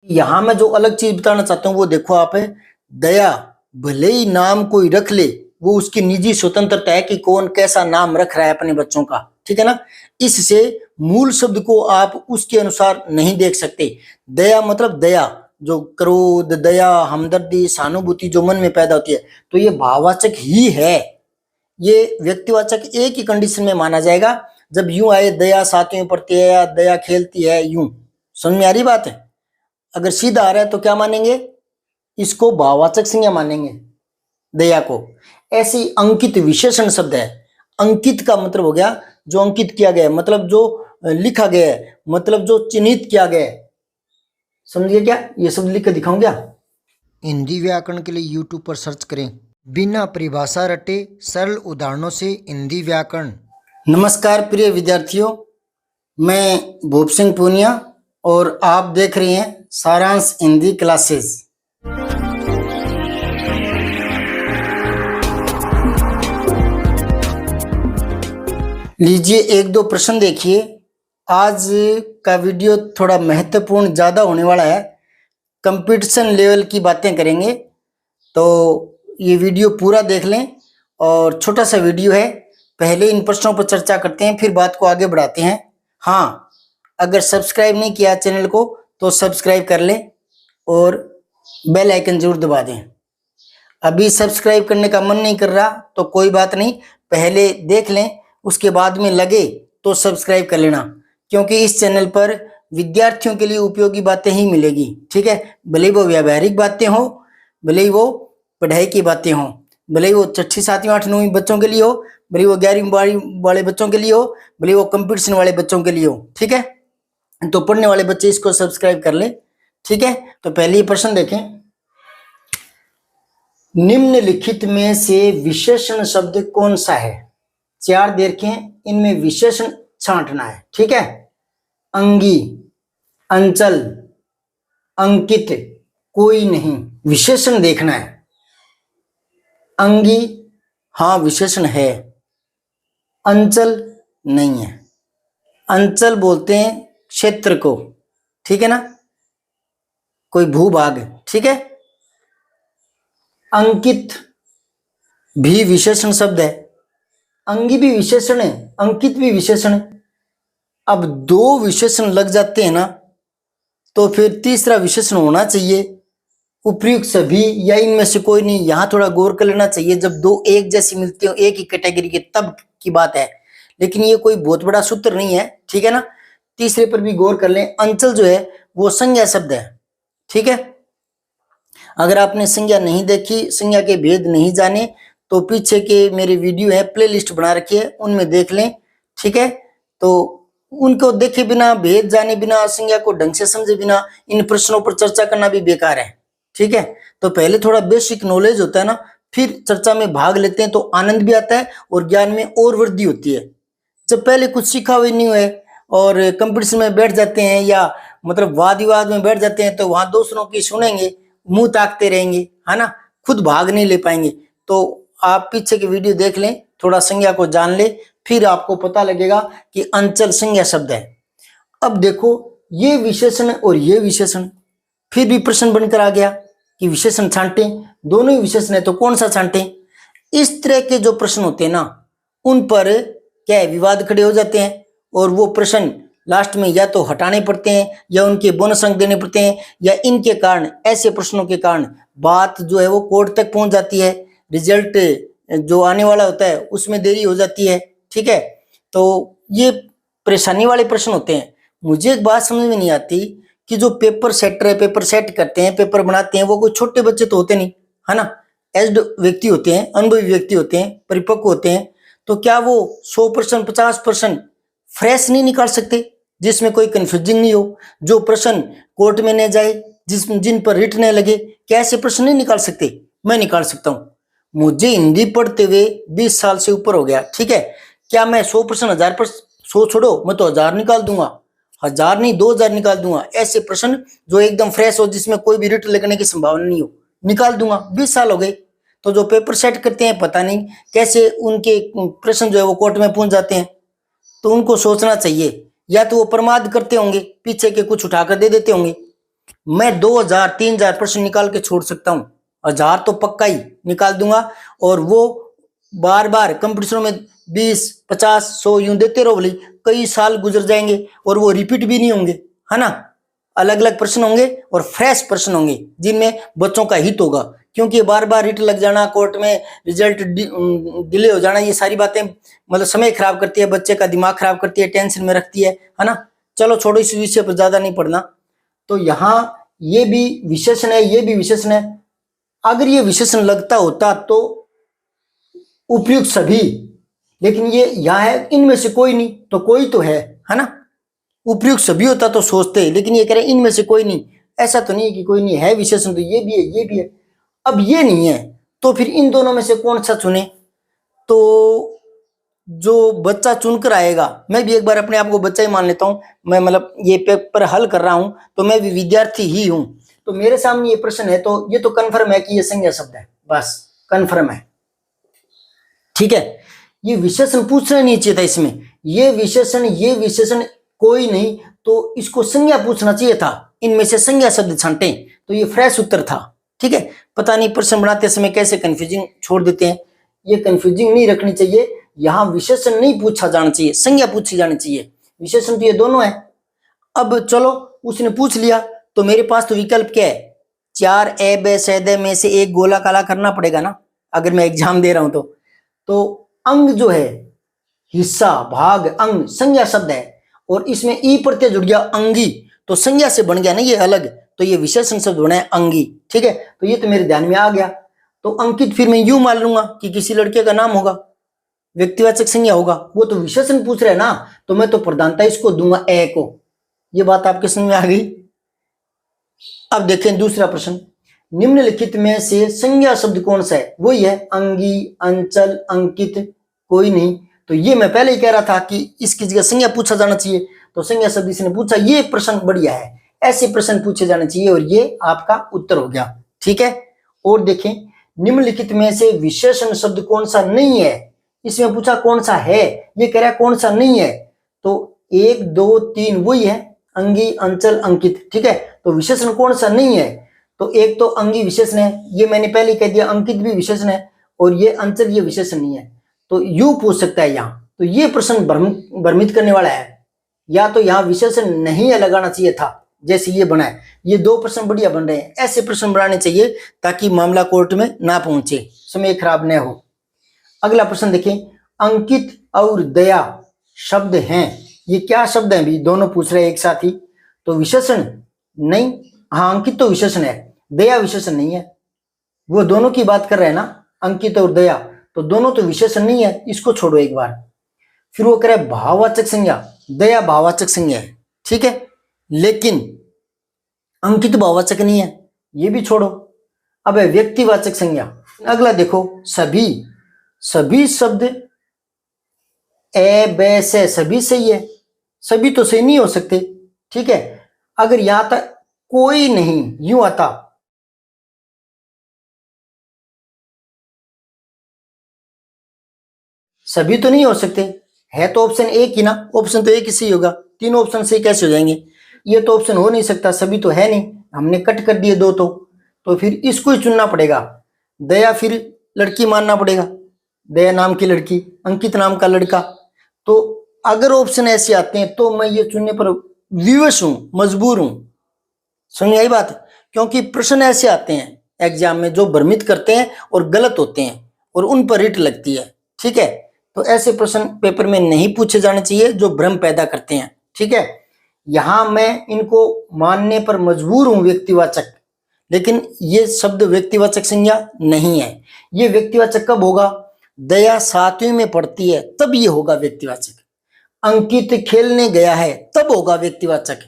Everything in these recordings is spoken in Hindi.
यहां मैं जो अलग चीज बताना चाहता हूं वो देखो आप है। दया भले ही नाम कोई रख ले, वो उसकी निजी स्वतंत्रता है कि कौन कैसा नाम रख रहा है अपने बच्चों का, ठीक है ना। इससे मूल शब्द को आप उसके अनुसार नहीं देख सकते। दया मतलब दया, जो क्रोध, दया, हमदर्दी, सहानुभूति जो मन में पैदा होती है, तो ये भाववाचक ही है। ये व्यक्तिवाचक एक ही कंडीशन में माना जाएगा, जब यूं आए दया साथियों प्रति है या दया खेलती है, यूं। समझ में आ रही बात है। अगर सीधा आ रहा है तो क्या मानेंगे, इसको भाववाचक संज्ञा मानेंगे दया को। ऐसी अंकित विशेषण शब्द है। अंकित का मतलब हो गया जो अंकित किया गया है, मतलब जो लिखा गया है, मतलब जो चिन्हित किया गया है। समझिए क्या, ये शब्द लिख के दिखाऊं क्या। हिंदी व्याकरण के लिए यूट्यूब पर सर्च करें, बिना परिभाषा रटे सरल उदाहरणों से हिंदी व्याकरण। नमस्कार प्रिय विद्यार्थियों, मैं भूप सिंह पूनिया और आप देख रहे हैं सारांश हिंदी क्लासेस। लीजिए एक दो प्रश्न देखिए। आज का वीडियो थोड़ा महत्वपूर्ण ज़्यादा होने वाला है, कंपटीशन लेवल की बातें करेंगे, तो ये वीडियो पूरा देख लें। और छोटा सा वीडियो है, पहले इन प्रश्नों पर चर्चा करते हैं, फिर बात को आगे बढ़ाते हैं। हाँ, अगर सब्सक्राइब नहीं किया चैनल को तो सब्सक्राइब कर लें और बेल आइकन जरूर दबा दें। अभी सब्सक्राइब करने का मन नहीं कर रहा तो कोई बात नहीं, पहले देख लें, उसके बाद में लगे तो सब्सक्राइब कर लेना, क्योंकि इस चैनल पर विद्यार्थियों के लिए उपयोगी बातें ही मिलेगी, ठीक है। भले वो व्यावहारिक बातें हो, भले ही वो पढ़ाई की बातें हो, भले ही वो 6ठी 7वीं 8वीं 9वीं बच्चों के लिए हो, भले वो 11वीं 12वीं वाले बच्चों के लिए हो, भले वो कंपटीशन वाले बच्चों के लिए हो, ठीक है। तो पढ़ने वाले बच्चे इसको सब्सक्राइब कर ले, ठीक है। तो पहले प्रश्न देखें, निम्नलिखित में से विशेषण शब्द कौन सा है। 4 देखें, इनमें विशेषण छांटना है, ठीक है। अंगी, अंचल, अंकित, कोई नहीं, विशेषण देखना है। अंगी हाँ विशेषण है, अंचल नहीं है। अंचल बोलते हैं क्षेत्र को, ठीक है ना, कोई भूभाग, ठीक है। अंकित भी विशेषण शब्द है, अंगी भी विशेषण है, अंकित भी विशेषण है। अब 2 विशेषण लग जाते हैं ना, तो फिर तीसरा विशेषण होना चाहिए, उपयुक्त सभी या इनमें से कोई नहीं। यहां थोड़ा गौर कर लेना चाहिए, जब 2 एक जैसी मिलती हो एक ही कैटेगरी के तब की बात है, लेकिन ये कोई बहुत बड़ा सूत्र नहीं है, ठीक है ना। तीसरे पर भी गौर कर लें, अंचल जो है वो संज्ञा शब्द है, ठीक है। अगर आपने संज्ञा नहीं देखी, संज्ञा के भेद नहीं जाने, तो पीछे के मेरे वीडियो है, प्लेलिस्ट बना रखी है, उनमें देख लें, ठीक है। तो उनको देखे बिना, भेद जाने बिना, संज्ञा को ढंग से समझे बिना इन प्रश्नों पर चर्चा करना भी बेकार है, ठीक है। तो पहले थोड़ा बेसिक नॉलेज होता है ना, फिर चर्चा में भाग लेते हैं तो आनंद भी आता है और ज्ञान में और वृद्धि होती है। जब पहले कुछ सीखा हुआ नहीं है और कंपटीशन में बैठ जाते हैं या मतलब वाद विवाद में बैठ जाते हैं, तो वहां दूसरों की सुनेंगे, मुंह ताकते रहेंगे, है ना, खुद भाग नहीं ले पाएंगे। तो आप पीछे की वीडियो देख लें, थोड़ा संज्ञा को जान ले, फिर आपको पता लगेगा कि अंचल संज्ञा शब्द है। अब देखो, ये विशेषण और ये विशेषण, फिर भी प्रश्न बनकर आ गया कि विशेषण छांटे, दोनों ही विशेषण है तो कौन सा छांटे। इस तरह के जो प्रश्न होते हैं ना, उन पर क्या है, विवाद खड़े हो जाते हैं और वो प्रश्न लास्ट में या तो हटाने पड़ते हैं या उनके बोनस अंक देने पड़ते हैं, या इनके कारण, ऐसे प्रश्नों के कारण बात जो है वो कोर्ट तक पहुंच जाती है, रिजल्ट जो आने वाला होता है उसमें देरी हो जाती है, ठीक है। तो ये परेशानी वाले प्रश्न होते हैं। मुझे एक बात समझ में नहीं आती कि जो पेपर सेटर है, पेपर सेट करते हैं, पेपर बनाते हैं, वो कोई छोटे बच्चे तो होते नहीं, है ना, एज्ड व्यक्ति होते हैं, अनुभवी व्यक्ति होते हैं, परिपक्व होते हैं। तो क्या वो 100% 50% फ्रेश नहीं निकाल सकते, जिसमें कोई कंफ्यूजिंग नहीं हो, जो प्रश्न कोर्ट में न जाए, जिन पर रिट न लगे, क्या ऐसे प्रश्न नहीं निकाल सकते? मैं निकाल सकता हूँ। मुझे हिंदी पढ़ते हुए 20 साल से ऊपर हो गया, ठीक है। क्या मैं 100% 1000 100 छोड़ो, मैं तो 1000 निकाल दूंगा, 1000 नहीं 2000 निकाल दूंगा। ऐसे प्रश्न जो एकदम फ्रेश हो, जिसमें कोई भी रिट लगने की संभावना नहीं हो, निकाल दूंगा। 20 साल हो गए। तो जो पेपर सेट करते हैं, पता नहीं कैसे उनके प्रश्न जो है वो कोर्ट में पहुंच जाते हैं। तो उनको सोचना चाहिए, या तो वो प्रमाद करते होंगे, पीछे के कुछ उठाकर दे देते होंगे, मैं 2000 3000 प्रश्न निकाल के छोड़ सकता हूँ, 1000 तो पक्का ही निकाल दूंगा, और वो बार बार कंपटीशनों में 20 50 100 यूं देते रहो बोली, कई साल गुजर जाएंगे और वो रिपीट भी नहीं होंगे, है ना। अलग अलग प्रश्न होंगे और फ्रेश प्रश्न होंगे जिनमें बच्चों का हित होगा, क्योंकि बार बार रिट लग जाना, कोर्ट में रिजल्ट डिले हो जाना, ये सारी बातें मतलब समय खराब करती है, बच्चे का दिमाग खराब करती है, टेंशन में रखती है ना। चलो छोड़ो, इस विषय पर ज्यादा नहीं पढ़ना। तो यहाँ ये भी विशेषण है, ये भी विशेषण है। अगर ये विशेषण लगता होता तो उपयुक्त सभी, लेकिन ये यहाँ है इनमें से कोई नहीं, तो कोई तो है ना। उपयुक्त सभी होता तो सोचते, लेकिन ये कह रहे इनमें से कोई नहीं, ऐसा तो नहीं है कि कोई नहीं है विशेषण, तो ये भी है, ये भी है। अब ये नहीं है तो फिर इन दोनों में से कौन सा चुने? तो जो बच्चा चुनकर आएगा, मैं भी एक बार अपने आप को बच्चा ही मान लेता हूं, मैं मतलब ये पेपर हल कर रहा हूं तो मैं भी विद्यार्थी ही हूं, तो मेरे सामने ये प्रश्न है तो ये तो कन्फर्म है कि ये संज्ञा शब्द है, बस कन्फर्म है, ठीक है। ये विशेषण पूछना नहीं चाहिए था इसमें, ये विशेषण कोई नहीं, तो इसको संज्ञा पूछना चाहिए था, इनमें से संज्ञा शब्द छांटे तो ये फ्रेश उत्तर था, ठीक है। पता नहीं प्रश्न बनाते समय कैसे कंफ्यूजिंग छोड़ देते हैं, ये कंफ्यूजिंग नहीं रखनी चाहिए। यहाँ विशेषण नहीं पूछा जाना चाहिए, संज्ञा पूछी जानी चाहिए, विशेषण तो ये दोनों है। अब चलो उसने पूछ लिया तो मेरे पास तो विकल्प क्या है, 4 ए बे से दे में से एक गोला काला करना पड़ेगा ना, अगर मैं एग्जाम दे रहा हूं तो अंग जो है, हिस्सा, भाग, अंग संज्ञा शब्द है, और इसमें ई प्रत्यय जुड़ गया अंगी, तो संज्ञा से बन गया ना ये अलग, तो ये विशेषण शब्द बना है अंगी, ठीक है। तो ये तो मेरे ध्यान में आ गया। तो अंकित फिर मैं यूं मान लूंगा कि किसी लड़के का नाम होगा, व्यक्तिवाचक संज्ञा होगा, वो तो विशेषण पूछ रहे हैं ना, तो मैं तो प्रधानता इसको दूंगा ए को। ये बात आपके समझ में आ गई। अब देखें दूसरा प्रश्न, निम्नलिखित में से संज्ञा शब्द कौन सा है? वही है अंगी, अंचल, अंकित, कोई नहीं। तो ये मैं पहले ही कह रहा था कि इसकी जगह संज्ञा पूछा जाना चाहिए, तो संज्ञा शब्द इसने पूछा, ये प्रश्न बढ़िया है, ऐसे प्रश्न पूछे जाने चाहिए, और ये आपका उत्तर हो गया, ठीक है। और देखें निम्नलिखित में से विशेषण शब्द कौन सा नहीं है, इसमें पूछा कौन सा है, ये कह रहा है कौन सा नहीं है, तो 1 2 3 वही है अंगी, अंचल, अंकित, ठीक है। तो विशेषण कौन सा नहीं है, तो एक तो अंगी विशेषण है, ये मैंने पहले कह दिया, अंकित भी विशेषण है, और ये अंचल ये विशेषण नहीं है, तो यू पूछ सकता है यहाँ। तो ये प्रश्न भ्रमित करने वाला है, या तो यहाँ विशेषण नहीं है लगाना चाहिए था जैसे ये बना है। ये दो प्रश्न बढ़िया बन रहे हैं, ऐसे प्रश्न बनाने चाहिए ताकि मामला कोर्ट में ना पहुंचे, समय खराब न हो। अगला प्रश्न देखें, अंकित और दया शब्द हैं, ये क्या शब्द हैं भी, दोनों पूछ रहे हैं एक साथ ही, तो विशेषण नहीं, हाँ अंकित तो विशेषण है, दया विशेषण नहीं है, वो दोनों की बात कर रहे हैं ना, अंकित और दया, तो दोनों तो विशेषण नहीं है, इसको छोड़ो एक बार। फिर वो कह रहे भाववाचक संज्ञा, दया भाववाचक संज्ञा है, ठीक है, लेकिन अंकित भाववाचक नहीं है, ये भी छोड़ो। अब है व्यक्तिवाचक संज्ञा, अगला देखो, सभी शब्द ए बे से सभी सही है, सभी तो सही नहीं हो सकते, ठीक है। अगर यहां तक कोई नहीं यूं आता, सभी तो नहीं हो सकते, है तो ऑप्शन एक ही ना, ऑप्शन तो एक ही सही होगा, तीनों ऑप्शन सही कैसे हो जाएंगे, ये तो ऑप्शन हो नहीं सकता, सभी तो है नहीं, हमने कट कर दिए दो, तो फिर इसको ही चुनना पड़ेगा। दया फिर लड़की मानना पड़ेगा, दया नाम की लड़की, अंकित नाम का लड़का, तो अगर ऑप्शन ऐसे आते हैं तो मैं ये चुनने पर विवश हूं, मजबूर हूं, समझ आई बात, क्योंकि प्रश्न ऐसे आते हैं एग्जाम में जो भ्रमित करते हैं और गलत होते हैं और उन पर रिट लगती है, ठीक है। तो ऐसे प्रश्न पेपर में नहीं पूछे जाने चाहिए जो भ्रम पैदा करते हैं, ठीक है। यहां मैं इनको मानने पर मजबूर हूं व्यक्तिवाचक, लेकिन ये शब्द व्यक्तिवाचक संज्ञा नहीं है। ये व्यक्तिवाचक कब होगा, दया 7वीं में पढ़ती है तब ये होगा व्यक्तिवाचक, अंकित खेलने गया है तब होगा व्यक्तिवाचक,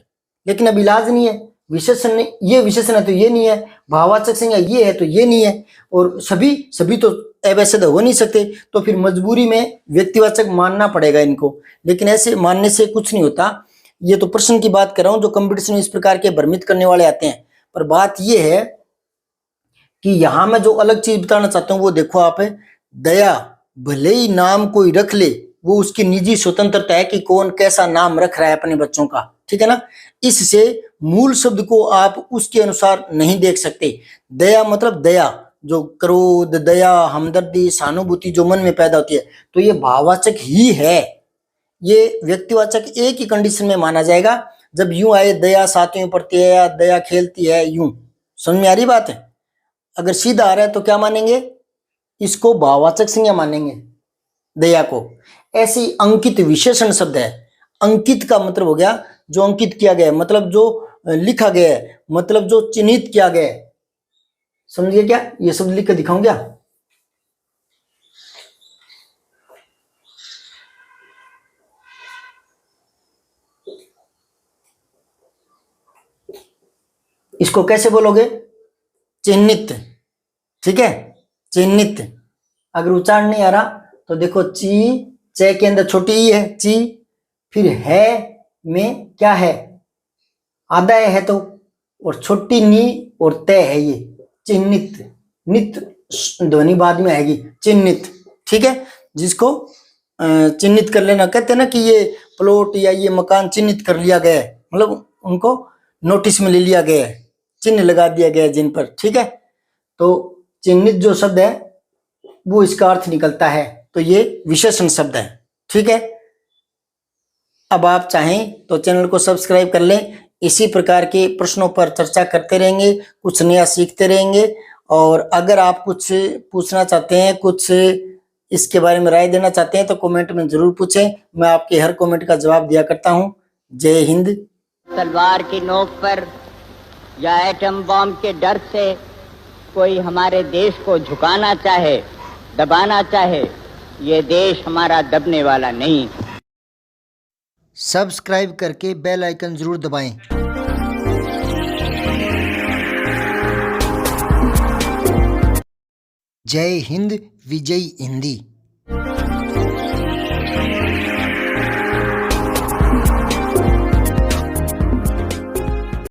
लेकिन अब इलाज नहीं है, विशेषण नहीं, ये विशेषण है तो ये नहीं है, भाववाचक संज्ञा ये है तो ये नहीं है, और सभी तो वैसे तो हो नहीं सकते, तो फिर मजबूरी में व्यक्तिवाचक मानना पड़ेगा इनको, लेकिन ऐसे मानने से कुछ नहीं होता। ये तो प्रश्न की बात कर रहा हूं जो कंपटीशन में इस प्रकार के भ्रमित करने वाले आते हैं, पर बात ये है कि यहां मैं जो अलग चीज बताना चाहता हूं वो देखो आप, दया भले ही नाम कोई रख ले, वो उसकी निजी स्वतंत्रता है कि कौन कैसा नाम रख रहा है अपने बच्चों का, ठीक है ना। इससे मूल शब्द को आप उसके अनुसार नहीं देख सकते। दया मतलब दया, जो क्रोध, दया, हमदर्दी, सहानुभूति जो मन में पैदा होती है, तो ये भाववाचक ही है। ये व्यक्तिवाचक एक ही कंडीशन में माना जाएगा, जब यूं आए दया साथियों प्रति है या दया खेलती है, यूं। समझ में आ रही बात है। अगर सीधा आ रहा है तो क्या मानेंगे, इसको भाववाचक संज्ञा मानेंगे दया को। ऐसी अंकित विशेषण शब्द है। अंकित का मतलब हो गया जो अंकित किया गया है, मतलब जो लिखा गया है, मतलब जो चिन्हित किया गया है। समझिए क्या, ये शब्द लिख के दिखाऊं क्या? इसको कैसे बोलोगे? चिन्हित, ठीक है, चिन्हित। अगर उच्चारण नहीं आ रहा तो देखो, ची, चे के अंदर छोटी ई है, ची, फिर है में क्या है, आधा है तो, और छोटी नी और तय है, ये चिन्हित। नित ध्वनि बाद में आएगी, चिन्हित, ठीक है। जिसको चिन्हित कर लेना, कहते हैं ना कि ये प्लॉट या ये मकान चिन्हित कर लिया गया है, मतलब उनको नोटिस में ले लिया गया है, चिन्ह लगा दिया गया है जिन पर, ठीक है। तो चिन्हित जो शब्द है वो इसका अर्थ निकलता है, तो ये विशेषण शब्द है, ठीक है। अब आप चाहें तो चैनल को सब्सक्राइब कर लें, इसी प्रकार के प्रश्नों पर चर्चा करते रहेंगे, कुछ नया सीखते रहेंगे। और अगर आप कुछ पूछना चाहते हैं, कुछ इसके बारे में राय देना चाहते हैं, तो कमेंट में जरूर पूछें, मैं आपके हर कमेंट का जवाब दिया करता हूं। जय हिंद। तलवार की नोक पर या एटम बम के डर से कोई हमारे देश को झुकाना चाहे, दबाना चाहे, ये देश हमारा दबने वाला नहीं। सब्सक्राइब करके बेल आइकन जरूर दबाएं। जय हिंद, विजय हिंदी।